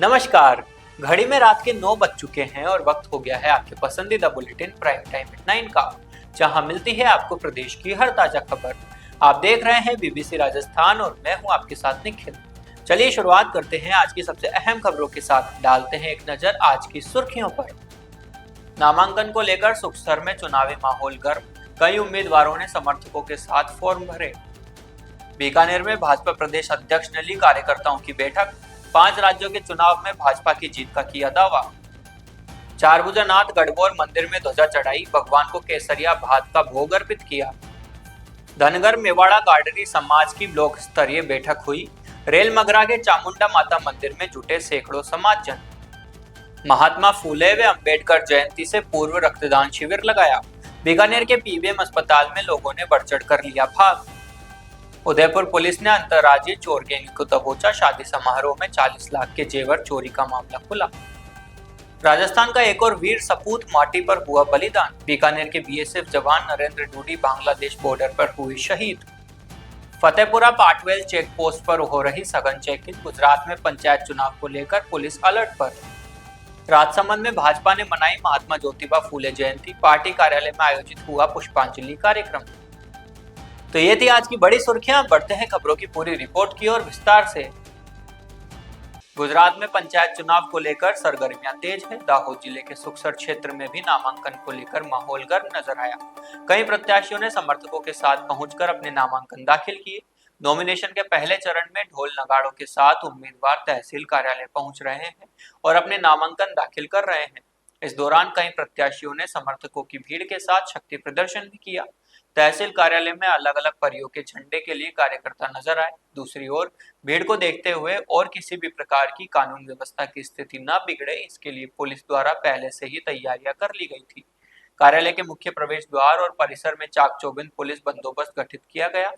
नमस्कार। घड़ी में रात के 9 बज चुके हैं और वक्त हो गया है आपके पसंदीदा बुलेटिन प्राइम टाइम एट 9 का, जहां मिलती है आपको प्रदेश की हर ताजा खबर। आप देख रहे हैं बीबीसी राजस्थान और मैं हूं आपके साथ निखिल। चलिए शुरुआत करते हैं आज की सबसे अहम खबरों के साथ। डालते हैं एक नजर आज की सुर्खियों पर। नामांकन को लेकर सुखसर में चुनावी माहौल गर्म, कई उम्मीदवारों ने समर्थकों के साथ फॉर्म भरे। बीकानेर में भाजपा प्रदेश अध्यक्ष ने ली कार्यकर्ताओं की बैठक, 5 राज्यों के चुनाव में भाजपा की जीत का किया दावा। चारभुजानाथ गढ़बोर मंदिर में ध्वजा चढ़ाई, भगवान को केसरिया भात का भोग अर्पित किया। धनगर मेवाड़ा गाडरी समाज की ब्लॉक स्तरीय बैठक हुई। रेल मगरा के चामुंडा माता मंदिर में जुटे सैकड़ों समाजजन। महात्मा फूले व अंबेडकर जयंती से पूर्व रक्तदान शिविर लगाया। बीकानेर के पीबीएम अस्पताल में लोगों ने बढ़ चढ़ कर लिया भाग। उदयपुर पुलिस ने अंतर्राज्यीय चोर गैंग को दबोचा, शादी समारोह में 40 लाख के जेवर चोरी का मामला खुला। राजस्थान का एक और वीर सपूत माटी पर हुआ बलिदान। बीकानेर के बीएसएफ जवान नरेंद्र डूडी बांग्लादेश बॉर्डर पर हुए शहीद। फतेहपुरा पाटवेल चेक पोस्ट पर हो रही सघन चेकिंग। गुजरात में पंचायत चुनाव को लेकर पुलिस अलर्ट पर। राजसमंद में भाजपा ने मनाई महात्मा ज्योतिबा फूले जयंती, पार्टी कार्यालय में आयोजित हुआ पुष्पांजलि कार्यक्रम। तो ये थी आज की बड़ी सुर्खियां। बढ़ते हैं खबरों की पूरी रिपोर्ट की ओर विस्तार से। गुजरात में पंचायत चुनाव को लेकर सरगर्मियां तेज है। दाहोद जिले के सुखसर क्षेत्र में भी नामांकन को लेकर माहौल गर्म नजर आया। कई प्रत्याशियों ने समर्थकों के साथ पहुंचकर अपने नामांकन दाखिल किए। नॉमिनेशन के पहले चरण में ढोल नगाड़ों के साथ उम्मीदवार तहसील कार्यालय पहुंच रहे हैं और अपने नामांकन दाखिल कर रहे हैं। इस दौरान कई प्रत्याशियों ने समर्थकों की भीड़ के साथ शक्ति प्रदर्शन भी किया। तहसील कार्यालय में अलग अलग परियों के झंडे के लिए कार्यकर्ता नजर आए। दूसरी ओर भीड़ को देखते हुए और किसी भी प्रकार की कानून व्यवस्था की स्थिति न बिगड़े, इसके लिए पुलिस द्वारा पहले से ही तैयारियां कर ली गई थी। कार्यालय के मुख्य प्रवेश द्वार और परिसर में चाक चौबंद पुलिस बंदोबस्त गठित किया गया।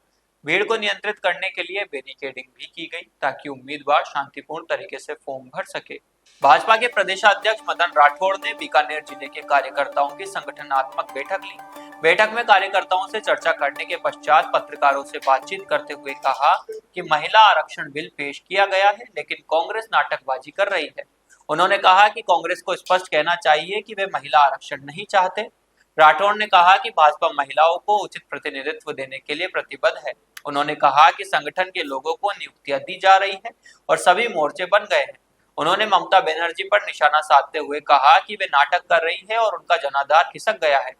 भीड़ को नियंत्रित करने के लिए बैरिकेडिंग भी की गई ताकि उम्मीदवार शांतिपूर्ण तरीके से फॉर्म भर सके। भाजपा के प्रदेशाध्यक्ष मदन राठौड़ ने बीकानेर जिले के कार्यकर्ताओं की संगठनात्मक बैठक ली। बैठक में कार्यकर्ताओं से चर्चा करने के पश्चात पत्रकारों से बातचीत करते हुए कहा कि महिला आरक्षण बिल पेश किया गया है, लेकिन कांग्रेस नाटकबाजी कर रही है। उन्होंने कहा कि कांग्रेस को स्पष्ट कहना चाहिए कि वे महिला आरक्षण नहीं चाहते। राठौड़ ने कहा कि भाजपा महिलाओं को उचित प्रतिनिधित्व देने के लिए प्रतिबद्ध है। उन्होंने कहा कि संगठन के लोगों को नियुक्तियां दी जा रही है और सभी मोर्चे बन गए हैं। उन्होंने ममता बनर्जी पर निशाना साधते हुए कहा कि वे नाटक कर रही है और उनका जनाधार खिसक गया है।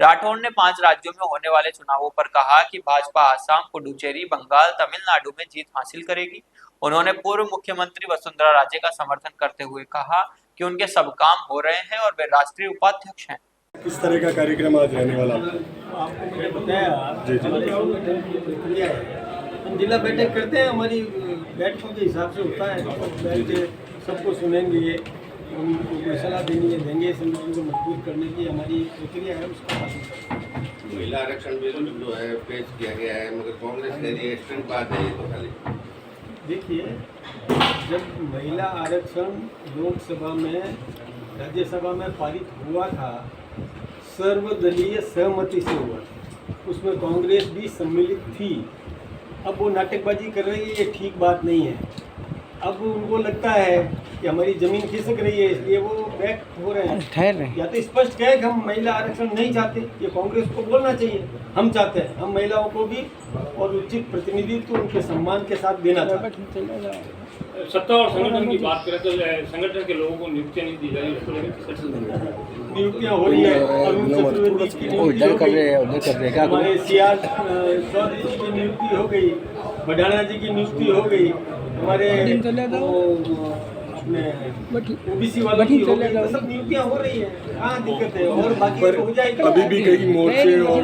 राठौड़ ने 5 राज्यों में होने वाले चुनावों पर कहा कि भाजपा आसाम, पुडुचेरी, बंगाल, तमिलनाडु में जीत हासिल करेगी। उन्होंने पूर्व मुख्यमंत्री वसुंधरा राजे का समर्थन करते हुए कहा कि उनके सब काम हो रहे हैं और वे राष्ट्रीय उपाध्यक्ष हैं। किस तरह का कार्यक्रम आज रहने वाला? आपको मैंने बताया जी। प्रक्रिया है। हम जिला बैठक करते हैं, हमारी बैठकों के हिसाब से होता है। बैठ के सबको सुनेंगे, उनको सलाह देनी है, देंगे, संगठन को मजबूत करने की हमारी प्रक्रिया है, उसको हासिल करेंगे। महिला आरक्षण बिल जो है पेश किया गया है, मगर कांग्रेस के लिए स्टंट बात है ये तो खाली। देखिए, जब महिला आरक्षण लोकसभा में, राज्यसभा में पारित हुआ था, सर्वदलीय सहमति से हुआ था, उसमें कांग्रेस भी सम्मिलित थी। अब वो नाटकबाजी कर रही है, ये ठीक बात नहीं है। अब उनको लगता है कि हमारी ज़मीन खिसक रही है, इसलिए वो बैक हो रहे हैं। या तो स्पष्ट कहे कि हम महिला आरक्षण नहीं चाहते, ये कांग्रेस को बोलना चाहिए। हम चाहते हैं, हम महिलाओं को भी और उचित प्रतिनिधित्व उनके सम्मान के साथ देना चाहते हैं। सत्ता और संगठन की बात करें तो संगठन के लोगों को नियुक्तियां नहीं दी जा रही, उसको लेकर किस तरह से नियुक्तियां हो रही है। अरुण चतुर्वेदी की नियुक्ति हो गई, हमारे सीआर चौधरी जी की नियुक्ति हो गई, बढ़ाना जी की नियुक्ति हो गई, हमारे अपने ओबीसी वालों की हो गई। सब नियुक्तियां हो रही है, कहाँ दिक्कत है? और बाकी तो हो जाएगी। अभी भी कई मोर्चे और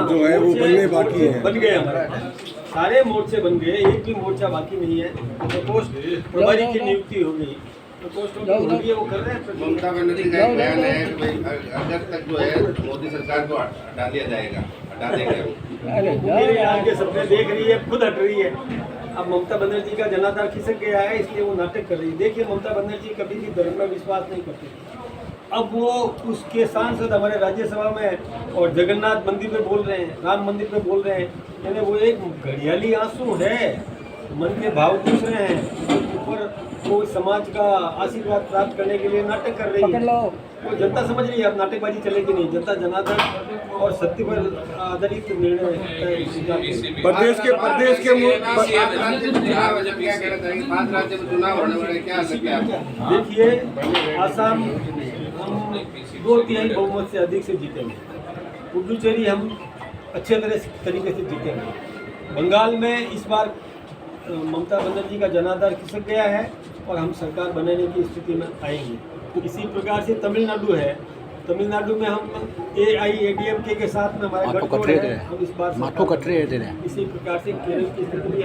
जो है वो बनने बाकी हैं। बन गए, हमारे सारे मोर्चे बन गए, एक भी मोर्चा बाकी नहीं है। प्रकोष्ठ प्रभारी की नियुक्ति हो गई, प्रकोष्ठ वो कर रहे हैं। ममता बनर्जी का एक बयान है कि अगस्त तक जो है मोदी सरकार को हटा दिया जाएगा, हटा देंगे। मेरे यहाँ के सपने देख रही है, खुद हट रही है। अब ममता बनर्जी का जनाधार खिसक गया है, इसलिए वो नाटक कर रही है। देखिए, ममता बनर्जी कभी भी धर्म में विश्वास नहीं करती। अब वो उसके सांसद हमारे राज्यसभा में और जगन्नाथ मंदिर पे बोल रहे हैं, राम मंदिर पे बोल रहे हैं, यानी वो एक घड़ियाली आंसू है, मन के भाव पूछ रहे हैं। ऊपर वो समाज का आशीर्वाद प्राप्त करने के लिए नाटक कर रही है। वो जनता समझ रही है अब नाटकबाजी चलेगी नहीं, जनता जनार्दन और सत्य पर आधारित निर्णय प्रदेश के पांच राज्य में चुनाव होने वाले, क्या लगता है आपको? देखिए, आसाम हम 2/3 बहुमत से अधिक से जीतेंगे। पुडुचेरी हम अच्छे तरीके से जीतेंगे। बंगाल में इस बार ममता बनर्जी का जनाधार खिसक गया है और हम सरकार बनाने की स्थिति में आएंगे। इसी प्रकार से तमिलनाडु है, तमिलनाडु में हम AIADMK के साथ में हमारा गठजोड़ है, हम इस बार इसी प्रकार से केरल की स्थिति भी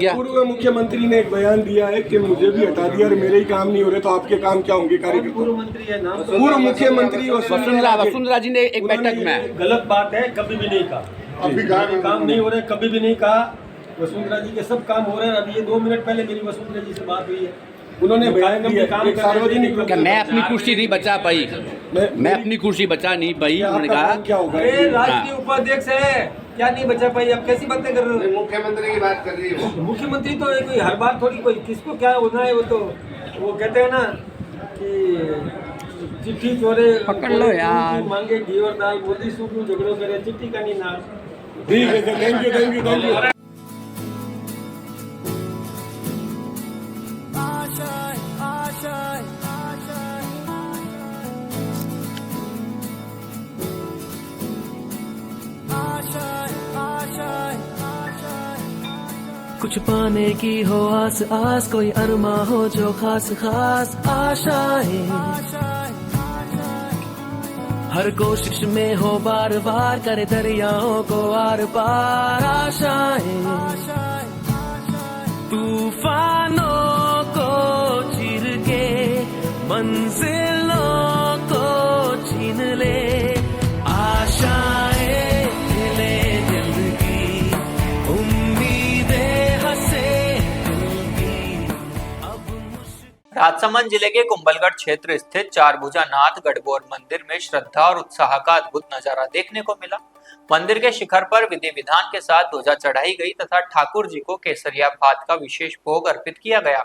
पूर्व मुख्यमंत्री ने एक बयान दिया है कि मुझे भी हटा दिया और मेरे ही काम नहीं हो रहे, तो आपके काम क्या होंगे? कार्यकर्ता पूर्व मंत्री है, नाम पूर्व मुख्यमंत्री वसुंधरा जी ने एक बैठक में गलत बात है, कभी भी नहीं कहा। अभी काम नहीं हो रहे, कभी भी नहीं कहा। वसुंधरा जी के सब काम हो रहे हैं। अभी ये 2 मिनट पहले मेरी वसुंधरा जी से बात हुई है, उन्होंने बयान दिया एक सार्वजनिक क्या मैं अपनी कुर्सी नहीं बचा पाई, मैं अपनी कुर्सी बचा नहीं पाई, उन्होंने कहा क्या होगा? अरे राष्ट्रीय उपाध्यक्ष है, क्या नहीं बचा पाई? अब कैसी बातें कर रहे हो? मुख्यमंत्री की बात कर रही हो। मुख्यमंत्री तो कोई हर बार थोड़ी कोई किसको क्या होना है, वो तो वो कहते हैं ना कि चिट्ठी चोरे पकड़ लो यार, मांगे घी और दाल, मोदी सूखू झगड़ो करे, चिट्ठी का नहीं नाम। ठीक है सर, थैंक यू। कुछ पाने की हो आस आस, कोई अरमा हो जो खास खास आशाएं, हर कोशिश में हो बार बार, करे दरियाओं को आर पार आशाएं, तूफानों को चीर के मंजिलों को छीन ले, आशाएं ले दिल की, उम्मीदें हंसे दिल की। राजसमंद जिले के कुंभलगढ़ क्षेत्र स्थित चारभुजानाथ गढ़बोर मंदिर में श्रद्धा और उत्साह का अद्भुत नजारा देखने को मिला। मंदिर के शिखर पर विधि विधान के साथ ध्वजा चढ़ाई गई तथा ठाकुर जी को केसरिया भात का विशेष भोग अर्पित किया गया।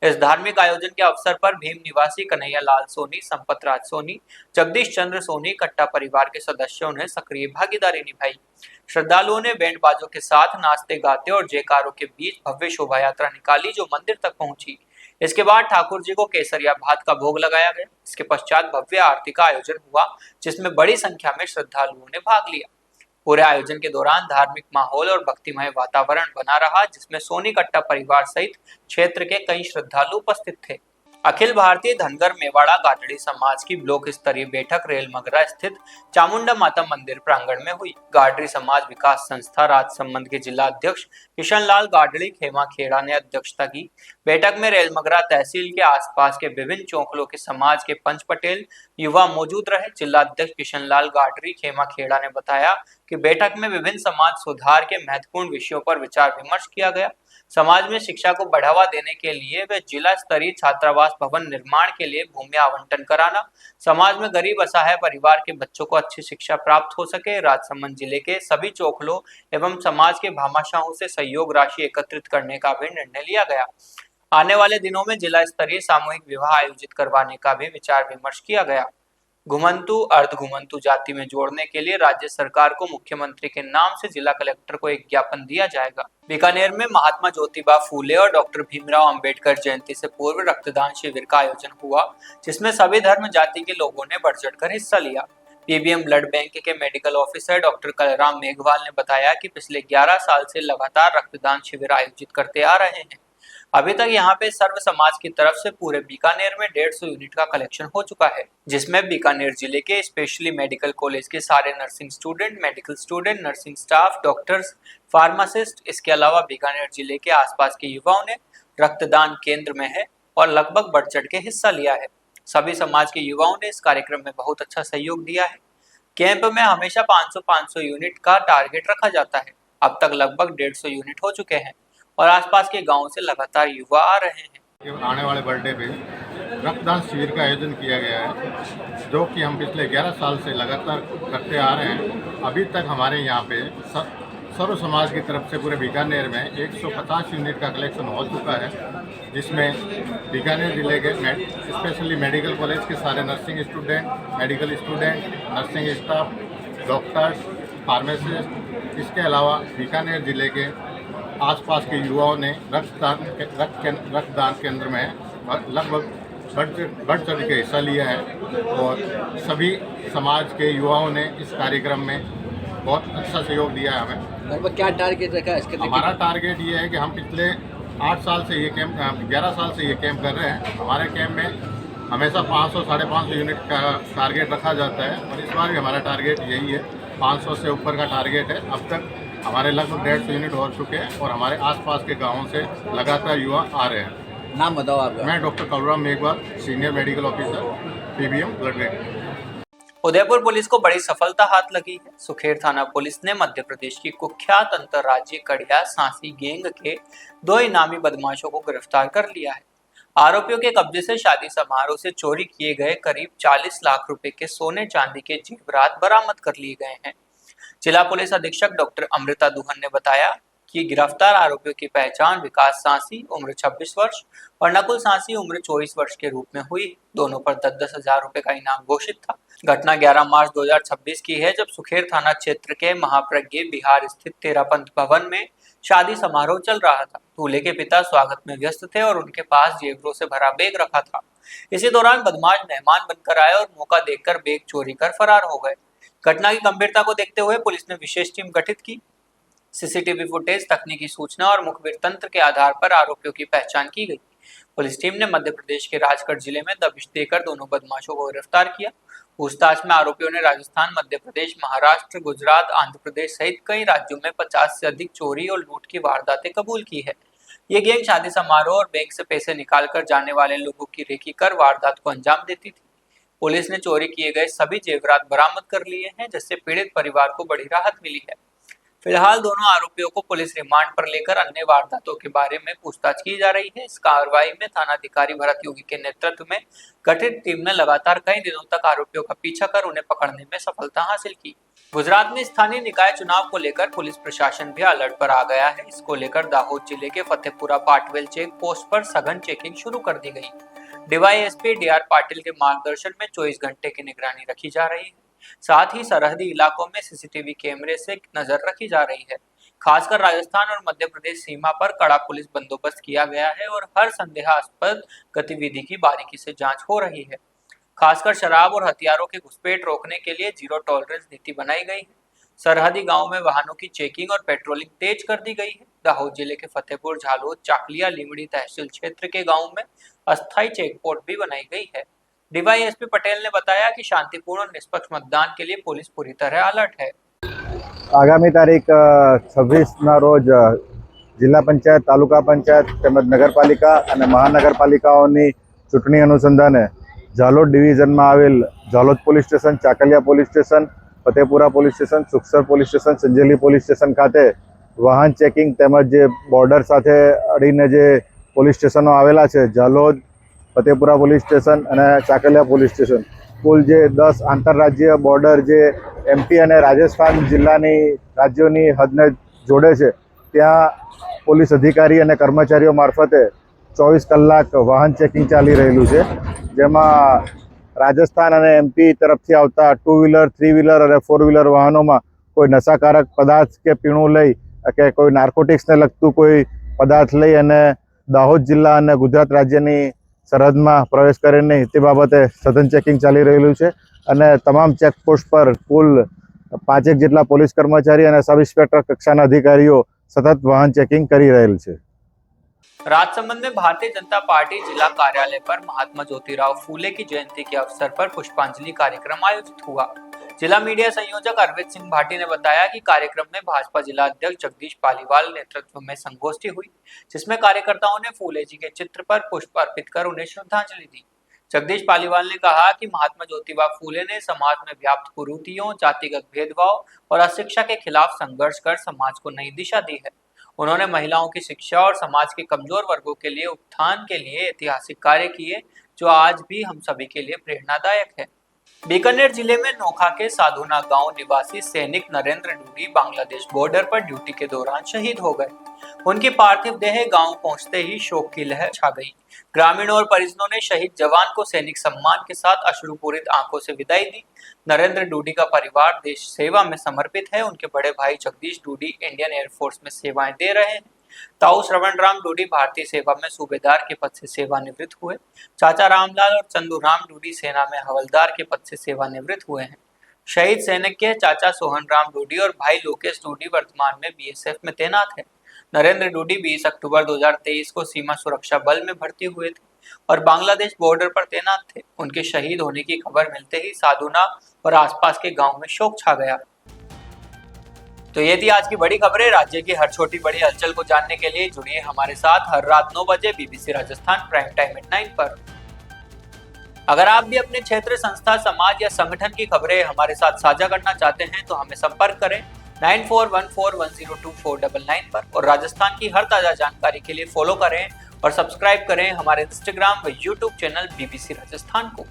इस धार्मिक आयोजन के अवसर पर भीम निवासी कन्हैया लाल सोनी, संपत राज सोनी, जगदीश चंद्र सोनी, कट्टा परिवार के सदस्यों ने सक्रिय भागीदारी निभाई। श्रद्धालुओं ने बैंड बाजों के साथ नाचते गाते और जयकारों के बीच भव्य शोभा यात्रा निकाली जो मंदिर तक पहुंची। इसके बाद ठाकुर जी को केसरिया भात का भोग लगाया गया। इसके पश्चात भव्य आरती का आयोजन हुआ जिसमें बड़ी संख्या में श्रद्धालुओं ने भाग लिया। पूरे आयोजन के दौरान धार्मिक माहौल और भक्तिमय वातावरण बना रहा जिसमें सोनी कट्टा परिवार सहित क्षेत्र के कई श्रद्धालु उपस्थित थे। अखिल भारतीय धनगर मेवाड़ा गाडड़ी समाज की ब्लॉक स्तरीय बैठक रेलमगरा स्थित चामुंडा माता मंदिर प्रांगण में हुई। गाडड़ी समाज विकास संस्था राजसमंद के जिला अध्यक्ष किशन लाल गाडड़ी खेमा खेड़ा ने अध्यक्षता की। बैठक में रेलमगरा तहसील के आसपास के विभिन्न चौखलों के समाज के पंच पटेल युवा मौजूद रहे। जिला अध्यक्ष किशन लाल गाडड़ी खेमा खेड़ा ने बताया कि बैठक में विभिन्न समाज सुधार के महत्वपूर्ण विषयों पर विचार विमर्श किया गया। समाज में शिक्षा को बढ़ावा देने के लिए वे जिला स्तरीय छात्रावास भवन निर्माण के लिए भूमि आवंटन कराना, समाज में गरीब असहाय परिवार के बच्चों को अच्छी शिक्षा प्राप्त हो सके, राजसमंद जिले के सभी चौखलों एवं समाज के भामाशाहों से सहयोग राशि एकत्रित करने का भी निर्णय लिया गया। आने वाले दिनों में जिला स्तरीय सामूहिक विवाह आयोजित करवाने का भी विचार विमर्श किया गया। घुमंतु अर्ध घुमंतु जाति में जोड़ने के लिए राज्य सरकार को मुख्यमंत्री के नाम से जिला कलेक्टर को एक ज्ञापन दिया जाएगा। बीकानेर में महात्मा ज्योतिबा फूले और डॉक्टर भीमराव अंबेडकर जयंती से पूर्व रक्तदान शिविर का आयोजन हुआ जिसमें सभी धर्म जाति के लोगों ने बढ़ चढ़कर हिस्सा लिया। पीबीएम ब्लड बैंक के medical officer doctor Kalram Meghwal ने बताया कि पिछले 11 साल से लगातार रक्तदान शिविर आयोजित करते आ रहे हैं। अभी तक यहाँ पे सर्व समाज की तरफ से पूरे बीकानेर में 150 यूनिट का कलेक्शन हो चुका है जिसमें बीकानेर जिले के स्पेशली मेडिकल कॉलेज के सारे nursing student, medical student, nursing staff, doctors, pharmacist, इसके अलावा बीकानेर जिले के आसपास के युवाओं ने रक्तदान केंद्र में है और लगभग बढ़ चढ़ के हिस्सा लिया है। सभी समाज के युवाओं ने इस कार्यक्रम में बहुत अच्छा सहयोग दिया है। कैंप में हमेशा 500 यूनिट का टारगेट रखा जाता है। अब तक लगभग 150 यूनिट हो चुके हैं और आसपास के गांवों से लगातार युवा आ रहे हैं। आने वाले बर्थडे पे रक्तदान शिविर का आयोजन किया गया है जो कि हम पिछले 11 साल से लगातार करते आ रहे हैं। अभी तक हमारे यहाँ पे सर्व समाज की तरफ से पूरे बीकानेर में 150 यूनिट का कलेक्शन हो चुका है, जिसमें बीकानेर जिले के स्पेशली मेडिकल कॉलेज के सारे nursing student, medical student, nursing staff, doctors, pharmacist, इसके अलावा बीकानेर जिले के आसपास के युवाओं ने रक्तदान केंद्र में लगभग बढ़ चढ़ के हिस्सा लिया है और सभी समाज के युवाओं ने इस कार्यक्रम में बहुत अच्छा सहयोग दिया है हमें। लगभग क्या टारगेट रखा है इसके? हमारा टारगेट ये है कि हम पिछले 8 साल से ये कैंप 11 साल से ये कैंप कर रहे हैं। हमारे कैंप में हमेशा 500-550 यूनिट का टारगेट रखा जाता है और इस बार भी हमारा टारगेट यही है, 500 से ऊपर का टारगेट है। अब तक हमारे लगभग 150 यूनिट हो चुके हैं और हमारे आसपास के गाँवों से लगातार युवा आ रहे हैं। नाम बताओ आपका। मैं doctor Kalram Meghwal, senior medical officer, PBM blood bank. Udaipur police को बड़ी सफलता हाथ लगी है। सुखेर थाना पुलिस ने मध्य प्रदेश की कुख्यात अंतर्राज्यीय कड़िया सांसी गैंग के 2 इनामी बदमाशों को गिरफ्तार कर लिया है। आरोपियों के कब्जे से शादी समारोह से चोरी किए गए करीब 40 लाख रुपए के सोने चांदी के जेवरात बरामद कर लिए गए हैं। जिला पुलिस अधीक्षक डॉक्टर अमृता दुहन ने बताया कि गिरफ्तार आरोपियों की पहचान विकास सांसी उम्र 26 वर्ष और नकुल सांसी उम्र 24 वर्ष के रूप में हुई। दोनों पर 10-10 हजार रुपए का इनाम घोषित था। घटना 11 मार्च 2026 की है, जब सुखेर थाना क्षेत्र के महाप्रज्ञ बिहार स्थित तेरापंथ भवन में शादी समारोह चल रहा था। दूल्हे के पिता स्वागत में व्यस्त थे और उनके पास जेवरों से भरा बैग रखा था। इसी दौरान बदमाश मेहमान बनकर आए और मौका देखकर बैग चोरी कर फरार हो गए। घटना की गंभीरता को देखते हुए पुलिस ने विशेष टीम गठित की। सीसीटीवी फुटेज, तकनीकी सूचना और मुखबिर तंत्र के आधार पर आरोपियों की पहचान की गई। पुलिस टीम ने मध्य प्रदेश के राजगढ़ जिले में दबिश देकर दोनों बदमाशों को गिरफ्तार किया। पूछताछ में आरोपियों ने राजस्थान, मध्य प्रदेश, महाराष्ट्र, गुजरात, आंध्र प्रदेश सहित कई राज्यों में 50 से अधिक चोरी और लूट की वारदातें कबूल की है। ये गैंग शादी समारोह और बैंक से पैसे निकालकर जाने वाले लोगों की रेकी कर वारदात को अंजाम देती थी। पुलिस ने चोरी किए गए सभी जेवरात बरामद कर लिए हैं, जिससे पीड़ित परिवार को बड़ी राहत मिली है। फिलहाल दोनों आरोपियों को पुलिस रिमांड पर लेकर अन्य वारदातों के बारे में पूछताछ की जा रही है। इस कार्रवाई में थानाधिकारी भरत योगी के नेतृत्व में गठित टीम ने लगातार कई दिनों तक आरोपियों का पीछा कर उन्हें पकड़ने में सफलता हासिल की। गुजरात में स्थानीय निकाय चुनाव को लेकर पुलिस प्रशासन भी अलर्ट पर आ गया है। इसको लेकर दाहोद जिले के फतेहपुरा पाटवेल चेक पोस्ट पर सघन चेकिंग शुरू कर दी गई। DYSP DR पाटिल के मार्गदर्शन में 24 घंटे की निगरानी रखी जा रही है। साथ ही सरहदी इलाकों में सीसीटीवी कैमरे से नजर रखी जा रही है। खासकर राजस्थान और मध्य प्रदेश सीमा पर कड़ा पुलिस बंदोबस्त किया गया है और हर संदेहास्पद गतिविधि की बारीकी से जांच हो रही है। खासकर शराब और हथियारों के घुसपैठ रोकने के लिए जीरो टॉलरेंस नीति बनाई गई है। सरहदी गांवों में वाहनों की चेकिंग और पेट्रोलिंग तेज कर दी गई है। दाहोद जिले के फतेहपुर, झालोद, चाकलिया, लीमड़ी तहसील क्षेत्र के गाँव में अस्थायी चेक पोस्ट भी बनाई गई है। DYSP पटेल ने बताया कि शांतिपूर्ण और निष्पक्ष मतदान के लिए पुलिस पूरी तरह अलर्ट है। आगामी तारीख 26 रोज जिला पंचायत, तालुका पंचायत તેમજ નગરપાલિકા અને મહાનગરપાલિકાઓની ચૂંટણી અનુસંધાને ઝાલોદ ડિવિઝનમાં આવેલ Jhalod police station, Chakaliya police station, Fatepura police station, Sukhsar police station, Sanjeli police station ખાતે વાહન ચેકિંગ તેમજ જે બોર્ડર સાથે અડીને જે પોલીસ સ્ટેશનો આવેલા છે, ઝાલોદ, ફતેપુરા પોલીસ સ્ટેશન અને ચાકલિયા પોલીસ સ્ટેશન, કુલ જે 10 આંતરરાજ્ય બોર્ડર જે MP અને રાજસ્થાન જિલ્લાની રાજ્યોની હદને જોડે છે, ત્યાં પોલીસ અધિકારી અને કર્મચારીઓ મારફતે 24 કલાક વાહન ચેકિંગ ચાલી રહેલું છે, જેમાં રાજસ્થાન અને MP તરફથી આવતા 2 વ્હીલર, 3 વ્હીલર અને 4 વ્હીલર વાહનોમાં કોઈ નશાકારક પદાર્થ કે પીણું લઈ કે કોઈ નાર્કોટિક્સને લગતું કોઈ પદાર્થ લઈ અને દાહોદ જિલ્લા અને ગુજરાત રાજ્યની સરહદમાં પ્રવેશ કરે નહીં તે બાબતે સઘન ચેકિંગ ચાલી રહેલું છે અને તમામ ચેકપોસ્ટ પર કુલ 5 જેટલા પોલીસ કર્મચારી અને सब इंस्पेक्टर કક્ષાના અધિકારીઓ સતત વાહન ચેકિંગ કરી રહેલ છે। राजसमंद में भारतीय जनता पार्टी जिला कार्यालय पर महात्मा ज्योतिराव फूले की जयंती के अवसर पर पुष्पांजलि कार्यक्रम आयोजित हुआ। जिला मीडिया संयोजक अरविंद सिंह भाटी ने बताया कि कार्यक्रम में भाजपा जिला अध्यक्ष जगदीश पालीवाल नेतृत्व में संगोष्ठी हुई, जिसमें कार्यकर्ताओं ने फूले जी के चित्र पर पुष्प अर्पित कर उन्हें श्रद्धांजलि दी। जगदीश पालीवाल ने कहा कि महात्मा ज्योतिबा फूले ने समाज में व्याप्त कुरीतियों, जातिगत भेदभाव और अशिक्षा के खिलाफ संघर्ष कर समाज को नई दिशा दी है। उन्होंने महिलाओं की शिक्षा और समाज के कमजोर वर्गों के लिए उत्थान के लिए ऐतिहासिक कार्य किए, जो आज भी हम सभी के लिए प्रेरणादायक है। बीकानेर जिले में नोखा के साधुना गांव निवासी सैनिक नरेंद्र डूडी बांग्लादेश बॉर्डर पर ड्यूटी के दौरान शहीद हो गए। उनकी पार्थिव देह गांव पहुंचते ही शोक की लहर छा गई। ग्रामीणों और परिजनों ने शहीद जवान को सैनिक सम्मान के साथ अश्रुपूरित आंखों से विदाई दी। नरेंद्र डूडी का परिवार देश सेवा में समर्पित है। उनके बड़े भाई जगदीश डूडी इंडियन एयरफोर्स में सेवाएं दे रहे हैं। ताऊ श्रवण राम डूडी भारतीय सेवा में सूबेदार के पद से सेवानिवृत्त हुए। चाचा रामलाल और चंदू राम डूडी सेना में हवलदार के पद से सेवानिवृत्त हुए हैं। शहीद सैनिक के चाचा सोहन राम डूडी और भाई लोकेश डूडी वर्तमान में बीएसएफ में तैनात है। नरेंद्र डूडी 20 अक्टूबर 2023 को सीमा सुरक्षा बल में भर्ती हुए थे और बांग्लादेश बॉर्डर पर तैनात थे। उनके शहीद होने की खबर मिलते ही साधुना और आसपास के गांव में शोक छा गया। तो ये थी आज की बड़ी खबरें। राज्य की हर छोटी बड़ी हलचल को जानने के लिए जुड़िए हमारे साथ हर रात 9 बजे BBC Rajasthan prime time at 9 पर। अगर आप भी अपने क्षेत्र, संस्था, समाज या संगठन की खबरें हमारे साथ साझा करना चाहते हैं तो हमें संपर्क करें 9414102499 पर और राजस्थान की हर ताजा जानकारी के लिए फॉलो करें और सब्सक्राइब करें हमारे इंस्टाग्राम व यूट्यूब चैनल BBC राजस्थान को।